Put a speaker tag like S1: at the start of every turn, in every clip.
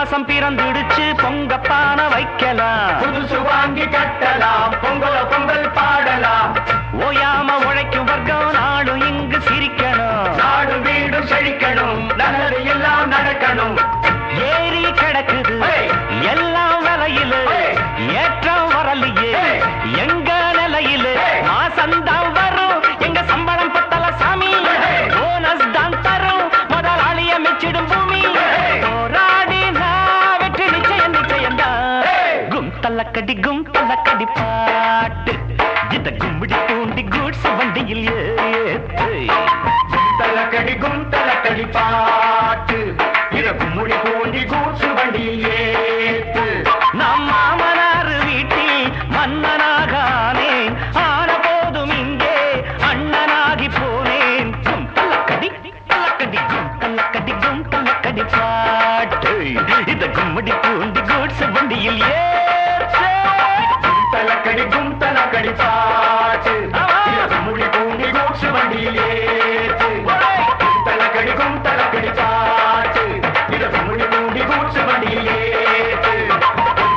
S1: மாசம் பிறந்துடுச்சு பொங்க பானை வைக்கலாம்,
S2: புதுசு வாங்கி கட்டலாம், பொங்கல் பொங்கல் பாடலாம்.
S1: ஓயாம உழைக்கும் வர்க்கம் நாடும் இங்கு சிரிக்கணும்,
S2: நாடு வீடு செழிக்கணும், நல்லது எல்லாம் நடக்கணும்.
S1: ஏறி கிடக்குது எல்லாம் விலையில, ஏற்றம் வரலையே எங்க நிலையில, மாசந்தான் வரும் எங்க சம்பளம் பத்தல சாமி, போனஸ் தான் தரும் முதலாளிய மிச்சிடும் பூமி, போராடி நான் வெற்றி நிச்சயம் நிச்சயம் தான். கும் தல்லக்கடி பாட்டு இத கும்பிடி பூண்டி கூட்ஸ் வண்டியில் ஏத்து,
S2: தலக்கடி பாட்டு இத கும்பிடி பூண்டி கூட்ஸ் வண்டியில் ஏத்து.
S1: நம் மாமனார் வீட்டில் மன்னனாகானேன், ஆன போதும் இங்கே அண்ணனாகி போனேன். கும் தல்லக்கடி பாட்டு இத கும்பிடி பூண்டி கூட்ஸ் வண்டியில் ஏத்து,
S2: தலக்கடி பாட்டு இத கும்பிடி பூண்டி கூட்ஸ் வண்டியில் ஏத்து. தலக்கடி பாட்டு இத கும்பிடி பூண்டி கூட்ஸ் வண்டியில் ஏத்து.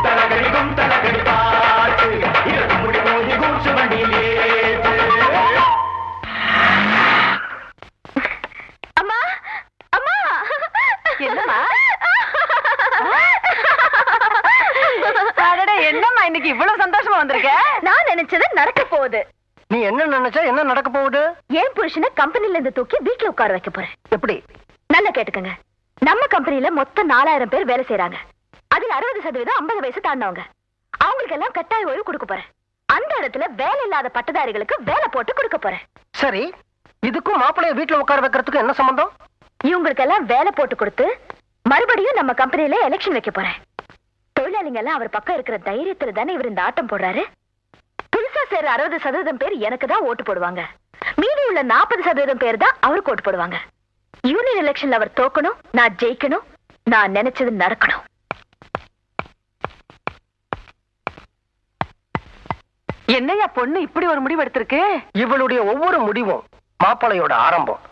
S2: தலக்கடி பாட்டு இத கும்பிடி பூண்டி கூட்ஸ் வண்டியில் ஏத்து.
S3: அம்மா அம்மா என்னம்மா என்னம்மா இன்னைக்கு இவ்வளவு சந்தோஷமா வந்திருக்க? நான் நினைச்சது நடக்க போகுது.
S4: நீ என்ன நினைச்ச? என்ன நடக்க போகுது?
S3: என் புருஷனை கம்பெனில இருந்து தூக்கி வீட்டுல உட்கார வைக்க போறேன்.
S4: எப்படி?
S3: நல்லா கேட்டுக்கங்க. நம்ம கம்பெனில மொத்தம் 4000 பேர் வேலை செய்யறாங்க. அதுல 60% 50 வயசு தாண்டவங்க. அவங்களுக்கு எல்லாம் கட்டாய ஓய்வு கொடுக்க போறேன். அந்த இடத்துல வேலை இல்லாத பட்டதாரிகளுக்கு வேலை போட்டு கொடுக்க போறேன்.
S4: சரி, இதுக்கும் மாப்பிள்ளைய வீட்டுல உட்கார வைக்கிறதுக்கு என்ன சம்பந்தம்?
S3: இவங்களுக்கு எல்லாம் வேலை போட்டு கொடுத்து மறுபடியும் நம்ம கம்பெனில எலெக்ஷன் வைக்க போறேன். தொழிலாளிங்க எல்லாம் அவர் பக்கம் இருக்கிற தைரியத்துல தானே இவர் இந்த ஆட்டம் போடுறாரு. புதுசா சேர 60% பேர் எனக்கு தான் ஓட்டு போடுவாங்க. மீதி உள்ள 40% பேர் தான் அவருக்கு ஓட்டு போடுவாங்க. யூனியன் எலெக்ஷன்ல அவர் தோக்கணும், நான் ஜெயிக்கணும், நான் நினைச்சது நடக்கணும்.
S5: என்னையா பொண்ணு இப்படி ஒரு முடிவு எடுத்திருக்கு?
S4: இவளுடைய ஒவ்வொரு முடிவும் மாப்பிள்ளையோட ஆரம்பம்.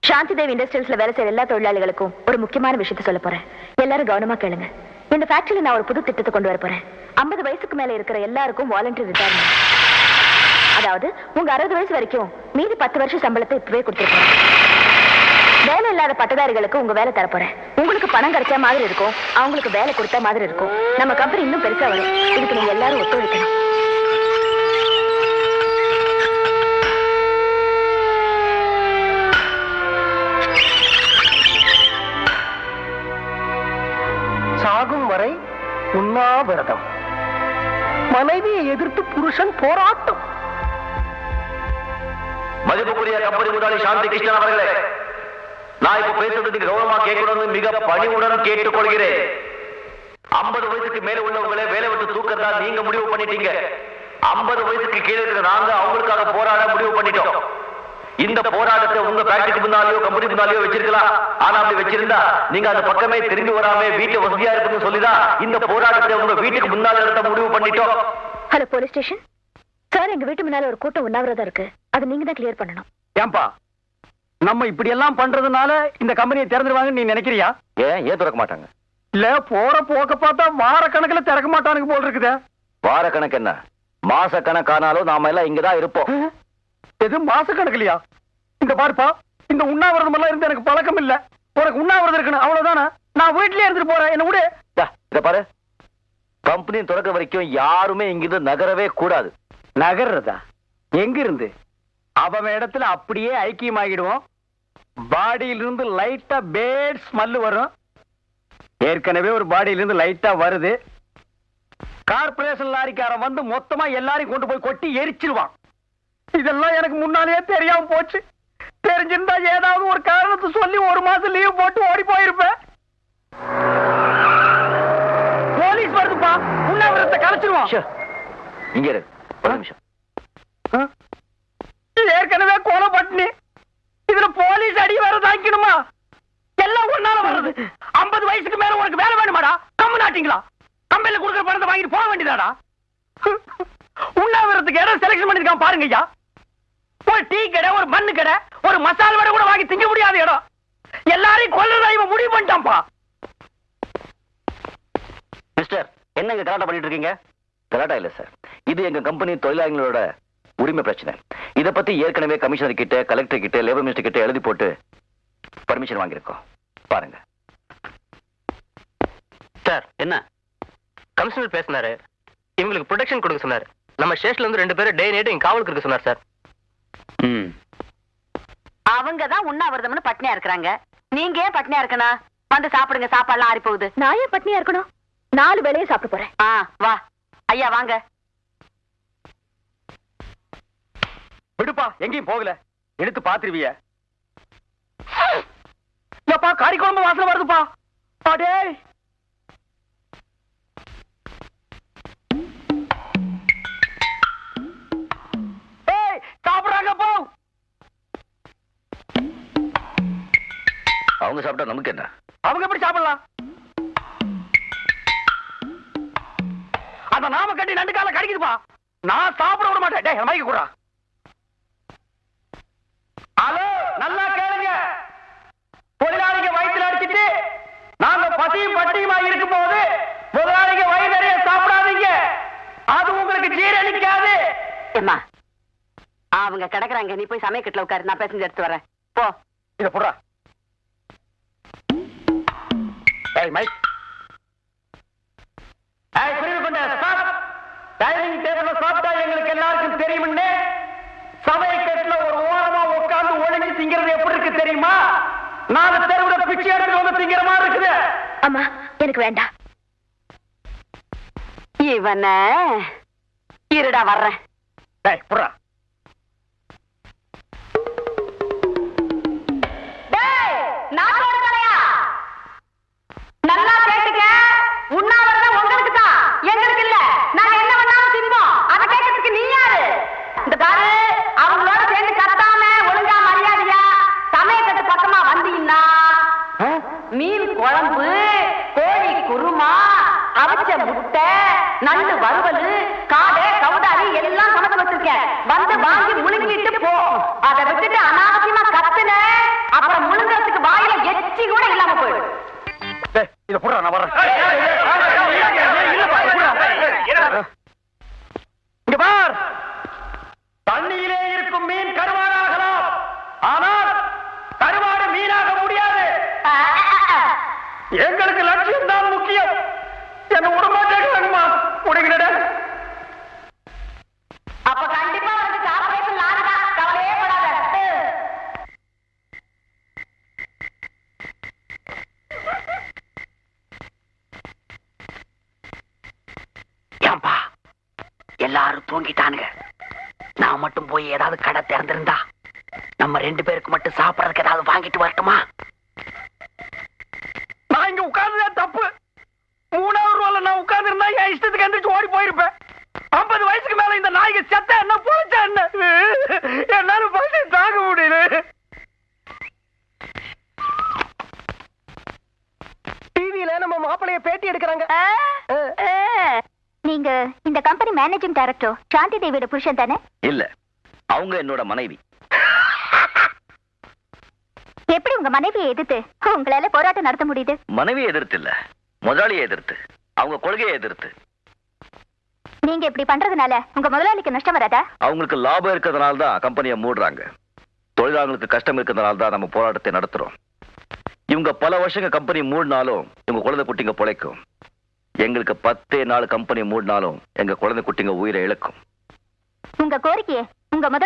S3: சாந்தி தேவி இண்டஸ்ட்ரியல்ஸ்ல வேலை செய்யற எல்லா தொழிலாளிகளுக்கும் ஒரு முக்கியமான விஷயத்த சொல்ல போறேன். எல்லாரும் கவனமா கேளுங்க. இந்த ஃபேக்டரியில நான் ஒரு புது திட்டத்தை கொண்டு வர போறேன். 50 வயசுக்கு மேல இருக்கிற எல்லாருக்கும் வாலண்டரி ரிட்டையர்மென்ட். அதாவது உங்க 60 வயசு வரைக்கும் மீதி 10 வருஷம் சம்பளத்தை இப்பவே கொடுத்துருக்கோம். வேலை இல்லாத பட்டதாரிகளுக்கு உங்க வேலை தரப்போறேன். உங்களுக்கு பணம் கிடைச்ச மாதிரி இருக்கும், அவங்களுக்கு வேலை கொடுத்த மாதிரி இருக்கும். நம்ம கம்பெனி இன்னும் பெருசா வரும். இதுக்கு நீங்க எல்லாரும் ஒத்துழைக்கணும்.
S4: சாகும் வரை உண்ணாவிரதம். மனைவியை எதிர்த்து புருஷன் போராட்டம்.
S2: மதிப்புக்குரிய கம்பெனி முதலாளி சாந்தி கிருஷ்ணன் அவர்களே, நான் இப்ப பேசுறதுக்கு கௌரவமா கேட்கணும்னு மிக பணிவுடன் கேட்டுக் கொள்கிறேன். 50 வயசுக்கு மேல உள்ளவங்களே வேலை விட்டு தூக்கறதா நீங்க முடிவு பண்ணிட்டீங்க. 50 வயசுக்கு கீழே இருக்கிற நாங்க அவங்களுக்காக போராட முடிவு பண்ணிட்டோம். இந்த போராட்டத்தை உங்க ஃபேக்டரிக்கு முன்னாலேயோ கம்பெனி முன்னாலேயோ வச்சிருக்கலாம். ஆனா அப்படி வச்சிருந்தா நீங்க அந்த பக்கமே திரும்பி வராம வீட்டு வசதியா இருக்குன்னு சொல்லிதான் இந்த போராட்டத்தை உங்க வீட்டுக்கு முன்னால நடத்த முடிவு பண்ணிட்டோம்.
S3: ஹலோ போலீஸ் ஸ்டேஷன் சார், எங்க வீட்டு முன்னால ஒரு கூட்டம் உண்ணாவிரதம் இருக்கு. அது நீங்க தான் கிளியர் பண்ணணும்.
S4: ஏன்பா நம்ம இப்படி எல்லாம் பண்றதுனால இந்த கம்பெனியை திறந்துருவாங்கன்னு நீ நினைக்கிறியா?
S2: ஏன் திறக்க மாட்டாங்க?
S4: இல்ல போற போக்க பார்த்தா வார கணக்குல திறக்க மாட்டானுங்க போல் இருக்குதே.
S2: வார கணக்கு என்ன, மாச கணக்கானாலும் நாம எல்லாம் இங்கதான் இருப்போம்.
S4: எது மாச கணக்குலையா? இந்த பாருப்பா, இந்த உண்ணாவிரதம் எல்லாம் இருந்து எனக்கு பழக்கம் இல்ல. உனக்கு உண்ணாவிரதம் இருக்கணும் அவ்வளவுதானே. நான் வீட்லயே இருந்துட்டு போறேன், என்ன விடு.
S2: இத பாரு, கம்பெனி திறக்க வரைக்கும் யாருமே இங்கிருந்து நகரவே கூடாது.
S4: நகர்றதா? எங்க இருந்து? அவன் இடத்துல அப்படியே ஐக்கியமாகிடுவோம். பாடியிலிருந்து லைட்டா பேட் ஸ்மெல் வரும். ஏற்கனவே ஒரு பாடியிலிருந்து லைட்டா வருது. கார்பரேஷன் லாரிக்காரன் வந்து மொத்தமா எல்லாரையும் கொண்டு போய் கொட்டி எரிச்சிருவான். இதெல்லாம் எனக்கு முன்னாலேயே தெரியாம போச்சு. தெரிஞ்சிருந்தா ஏதாவது ஒரு காரணத்தை சொல்லி 1 மாசம் லீவ் போட்டு ஓடி போயிருப்பேன். போலீஸ் வருதுப்பா, உண்ணாவிரதத்தை கலைச்சிருவான்.
S2: இங்க இரு, ஒரு நிமிஷம்.
S4: ஏற்கனவே கொலை பட்டினி, இதுல போலீஸ் அடி வர தாக்கணுமா? எல்லாம் ஒன்னால வர்றது. 50 வயசுக்கு மேல உனக்கு வேலை வேணுமாடா? கம்மு நாட்டிங்களா? கம்பெனில கொடுக்குற பணத்தை வாங்கிட்டு போக வேண்டியதாடா. உண்ணாவிரதத்துக்கு இடம் செலக்ஷன் பண்ணிருக்கான் பாருங்க ஐயா. ஒரு டீ கடை, ஒரு மண்ணு கடை, ஒரு மசாலா வடை கூட வாங்கி திங்க முடியாத இடம். எல்லாரையும் கொல்றதா இவன் முடிவு பண்ணிட்டான்ப்பா.
S2: மிஸ்டர், என்னங்க கலாட்டா பண்ணிட்டு இருக்கீங்க? கலாட்டா இல்ல சார், இது எங்க கம்பெனி தொழிலாளர்களோட உரிமை பிரச்சனை. இத பத்தி ஏற்கனவே கமிஷனர் கிட்ட, கலெக்டர் கிட்ட, லேபர் மினிஸ்டர் கிட்ட எழுதி போட்டு பர்மிஷன் வாங்கியிருக்கோம். பாருங்க
S6: சார். என்ன கமிஷனர் பேசினாரு, இவங்களுக்கு ப்ரொடெக்ஷன் கொடுக்க சொன்னாரு. நம்ம ஸ்டேஷன்ல இருந்து 2 பேரும் டே நைட் இங்க காவலுக்கு இருக்க சொன்னார் சார்.
S5: அவங்க தான் உண்ணாவிரதம்னு பட்னியா இருக்கிறாங்க. நீங்க ஏன் பட்னியா இருக்கணும்? வந்து சாப்பிடுங்க, சாப்பாடுலாம் ஆறி போகுது.
S3: நான் ஏன் பட்னியா இருக்கணும்? 4 வேளையும் சாப்பிட போறேன்.
S5: வா ஐயா வாங்க.
S4: விடுப்பா, எங்கேயும் போகல. எடுத்து பாத்துருவிய. ஏப்பா, கறி குழம்பு வாசனை வருதுப்பா. அடே, ஏய், சாப்பிடுறாங்க போ.
S2: அவங்க சாப்பிட்டா நமக்கு என்ன?
S4: அவங்க எப்படி சாப்பிடலாம்? அந்த நாம கட்டி 2 கால கடிக்குதுப்பா. நான் சாப்பிட விட மாட்டேன். டேய், மைக்கு குடுறா. ஹலோ, நல்லா கேளுங்க. தொழிலாளிங்க வயிற்றுல அடிச்சிட்டு நாங்க பசியும் பட்டியுமா இருக்கும் போது முதலாளிங்க வயிறு நிறைய சாப்பிடாதீங்க. அது உங்களுக்கு ஜீரணிக்காது.
S5: ஏம்மா, அவங்க கிடக்குறாங்க, நீ போய் சமயக்கட்டுல உட்காரு, நான் பேசஞ்சு எடுத்து வரேன். போ.
S4: இத போடுறா. ஏய் மைக். ஏய், பிரிவு கொண்ட ஸ்டாப். டைனிங் டேபிள்ல சாப்பிட்டா எங்களுக்கு எல்லாருக்கும் தெரியும்னே. சமயக்கட்டுல ஒரு ஓரமா உட்கார்ந்து ஒளிஞ்சு திங்கிறது எப்படி இருக்கு தெரியுமா? 4 தெருவுல பிச்சை எடுத்து வந்து திங்கிற மாதிரி இருக்குது.
S3: அம்மா, எனக்கு வேண்டாம்.
S5: இவன இருடா வர்றேன்.
S4: ஏய், புறா.
S5: நல்லா கேட்டுக்க. உண்ணாவிரதம் உங்களுக்கு தான், எங்களுக்கு இல்ல. நாங்க என்ன வேணாலும் தின்போம். அதை கேட்கறதுக்கு நீ யாரு? இந்த பாரு, அவங்களோட சேர்ந்து கத்தாம ஒழுங்கா மரியாதையா சமயக்கட்டு பக்கமா வந்தீங்கன்னா மீன் குழம்பு, கோழி குருமா, அவிச்ச முட்டை, நண்டு வறுவல், காடை, கவுதாரி எல்லாம் சமைச்சு வச்சிருக்கேன். வந்து வாங்கி முழுங்கிட்டு போ. அதை விட்டுட்டு அனாவசியமா கத்துன, அப்புறம் முழுங்கறதுக்கு வாயில எச்சி கூட இல்லாம போயிடும்.
S4: ஏய், இத புறா, நான் வரேன். இங்க பார், தண்ணியிலே இருக்கும் மீன் கருவாடாகலாம், ஆனால் கருவாடு மீனாக முடியாது. எங்களுக்கு லட்சியம் தான் முக்கியம். என்ன உடம்பாட்டேங்கம்மா, முடிகிறட.
S5: அப்ப கண்டிப்பா வந்து கார்பரேஷன் லாரிடா, கவலையே படாத.
S6: ஏன்பா எல்லாரும் தூங்கிட்டானுங்க, நான் மட்டும் போய் ஏதாவது கடை திறந்திருந்தா நம்ம 2 பேருக்கு மட்டும் சாப்பிடறதுக்கு ஏதாவது வாங்கிட்டு வரட்டுமா?
S4: நான் இங்க உட்கார்ந்ததே தப்பு. 3வது ரோல நான் உட்கார்ந்து இருந்தா என் இஷ்டத்துக்கு எந்திரிச்சு ஓடி போயிருப்பேன். 50 வயசுக்கு மேல இந்த நாய்க்கு செத்த என்ன போச்சா என்ன? என்னால பசி தாங்க முடியல. டிவியில நம்ம மாப்பிளைய பேட்டி எடுக்கிறாங்க.
S3: நீங்க இந்த கம்பெனி மேனேஜிங் டைரக்டர் சாந்தி தேவியோட புருஷன் தானே?
S2: இல்ல, அவங்க என்னோட மனைவி.
S3: எப்படி உங்க மனைவியை எதிர்த்து உங்களால போராட்டம் நடத்த முடியுது?
S2: மனைவியை எதிர்த்து இல்ல, முதலாளியை எதிர்த்து, அவங்க கொள்கையை எதிர்த்து.
S3: நீங்க இப்படி பண்றதுனால உங்க முதலாளிக்கு நஷ்டம் வராதா?
S2: அவங்களுக்கு லாபம் இருக்கிறதுனால தான் கம்பெனியை மூடுறாங்க. தொழிலாளர்களுக்கு கஷ்டம் இருக்கிறதுனால தான் நம்ம போராட்டத்தை நடத்துறோம். இவங்க பல வருஷங்க கம்பெனி மூடினாலும் இவங்க குழந்தை குட்டிங்க பிழைக்கும். எங்களுக்கு 10 நாள் கம்பெனி மூடினாலும் எங்க குழந்தை குட்டிங்க உயிரை இழக்கும்.
S3: உங்க கோரிக்கையை உங்க முதல்